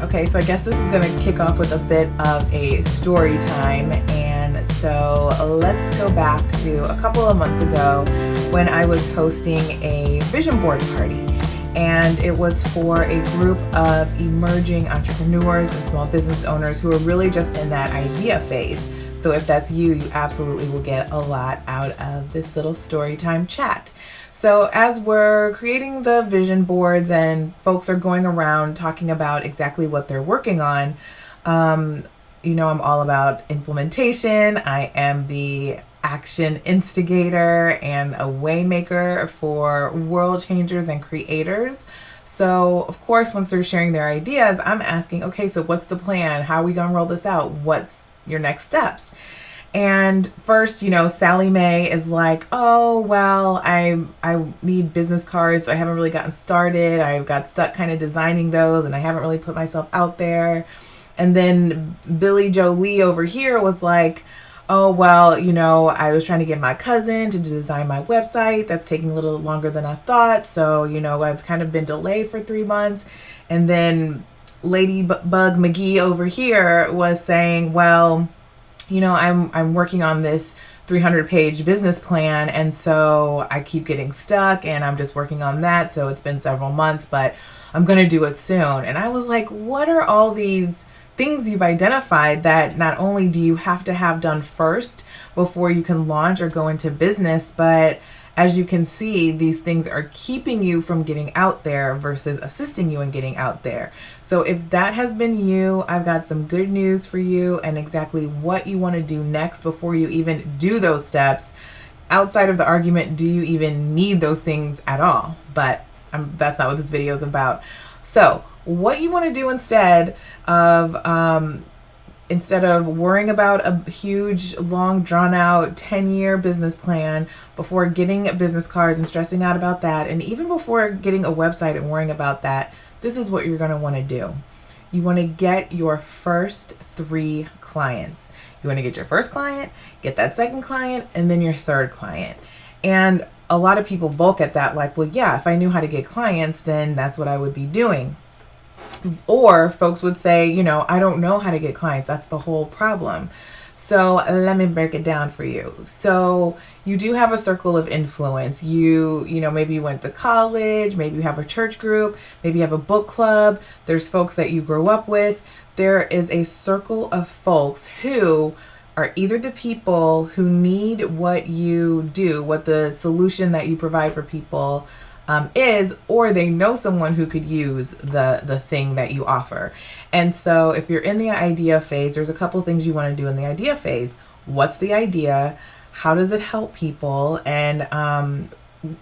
Okay, so I guess this is going to kick off with a bit of a story time. And so let's go back to a couple of months ago when I was hosting a vision board party. And it was for a group of emerging entrepreneurs and small business owners who are really just in that idea phase. So if that's you, you absolutely will get a lot out of this little story time chat. So as we're creating the vision boards and folks are going around talking about exactly what they're working on, I'm all about implementation. I am the action instigator and a waymaker for world changers and creators. So of course, once they're sharing their ideas, I'm asking, okay, so what's the plan? How are we going to roll this out? What's your next steps? And first, Sally Mae is like, oh, well, I need business cards, so I haven't really gotten started. I've got stuck kind of designing those, and I haven't really put myself out there. And then Billy Joe Lee over here was like, oh, well, I was trying to get my cousin to design my website. That's taking a little longer than I thought. So, I've kind of been delayed for 3 months. And then Ladybug McGee over here was saying, well, I'm working on this 300-page business plan, and so I keep getting stuck, and I'm just working on that. So it's been several months, but I'm going to do it soon. And I was like, what are all these things you've identified that not only do you have to have done first before you can launch or go into business, but as you can see, these things are keeping you from getting out there versus assisting you in getting out there. So if that has been you, I've got some good news for you and exactly what you want to do next before you even do those steps. Outside of the argument, do you even need those things at all? But that's not what this video is about. So what you want to do instead of worrying about a huge, long, drawn-out 10-year business plan before getting business cards and stressing out about that, and even before getting a website and worrying about that, this is what you're going to want to do. You want to get your first 3 clients. You want to get your first client, get that second client, and then your third client. And a lot of people balk at that, like, well, yeah, if I knew how to get clients, then that's what I would be doing. Or folks would say, I don't know how to get clients. That's the whole problem. So let me break it down for you. So you do have a circle of influence. Maybe you went to college, maybe you have a church group, maybe you have a book club. There's folks that you grew up with. There is a circle of folks who are either the people who need what you do, what the solution that you provide for people is, or they know someone who could use the thing that you offer. And so if you're in the idea phase, there's a couple things you want to do in the idea phase. What's the idea? How does it help people? And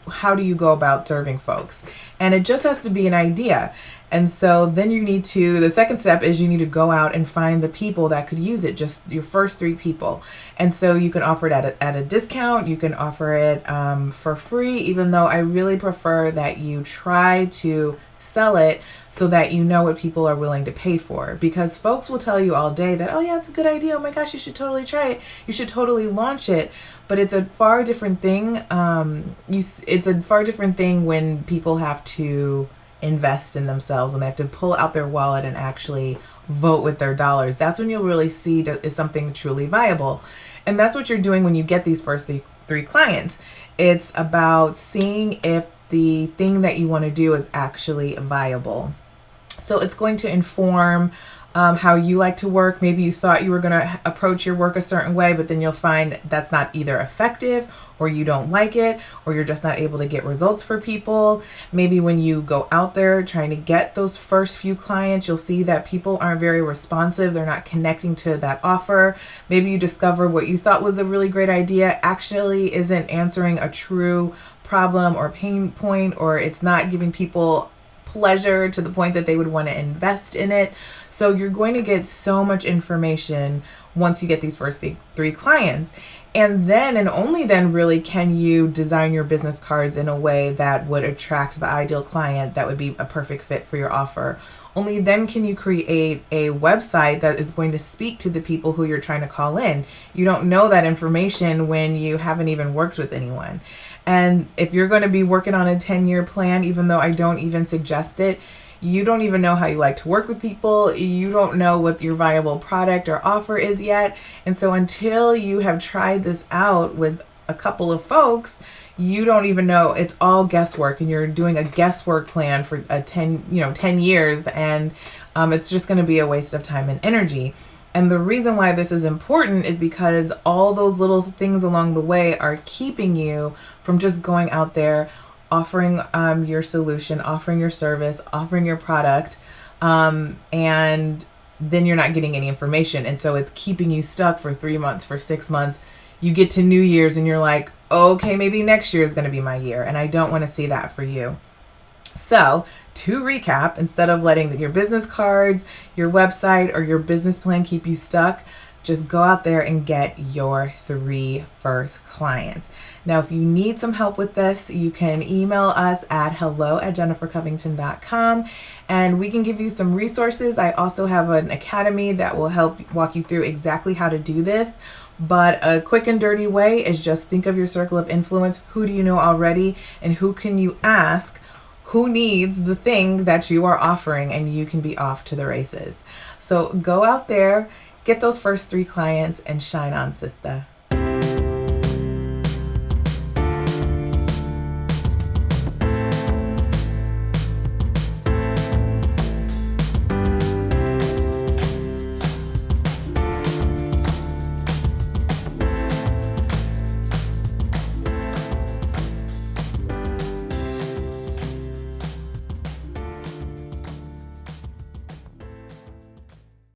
how do you go about serving folks? And it just has to be an idea. And so then the second step is you need to go out and find the people that could use it, just your first 3 people. And so you can offer it at a discount, you can offer it for free, even though I really prefer that you try to sell it so that you know what people are willing to pay for. Because folks will tell you all day that, oh yeah, it's a good idea, oh my gosh, you should totally try it, you should totally launch it. But it's a far different thing. It's a far different thing when people have to invest in themselves, when they have to pull out their wallet and actually vote with their dollars. That's when you'll really see is something truly viable. And that's what you're doing when you get these first 3 clients. It's about seeing if the thing that you want to do is actually viable. So it's going to inform how you like to work. Maybe you thought you were going to approach your work a certain way, but then you'll find that's not either effective, or you don't like it, or you're just not able to get results for people. Maybe when you go out there trying to get those first few clients, you'll see that people aren't very responsive. They're not connecting to that offer. Maybe you discover what you thought was a really great idea actually isn't answering a true problem or pain point, or it's not giving people pleasure to the point that they would want to invest in it. So you're going to get so much information once you get these first 3 clients. And then, and only then, really can you design your business cards in a way that would attract the ideal client that would be a perfect fit for your offer. Only then can you create a website that is going to speak to the people who you're trying to call in. You don't know that information when you haven't even worked with anyone. And if you're going to be working on a 10-year plan, even though I don't even suggest it, You don't even know how you like to work with people. You don't know what your viable product or offer is yet. And so until you have tried this out with a couple of folks, you don't even know. It's all guesswork, and you're doing a guesswork plan for 10 years, and it's just going to be a waste of time and energy. And the reason why this is important is because all those little things along the way are keeping you from just going out there, offering your solution, offering your service, offering your product, and then you're not getting any information. And so it's keeping you stuck for 3 months, for 6 months. You get to New Year's and you're like, okay, maybe next year is going to be my year. And I don't want to see that for you. So to recap, instead of letting your business cards, your website, or your business plan keep you stuck, just go out there and get your 3 first clients. Now, if you need some help with this, you can email us at hello@jennifercovington.com, and we can give you some resources. I also have an academy that will help walk you through exactly how to do this. But a quick and dirty way is just think of your circle of influence. Who do you know already, and who can you ask who needs the thing that you are offering, and you can be off to the races. So go out there, get those first 3 clients, and shine on, sister.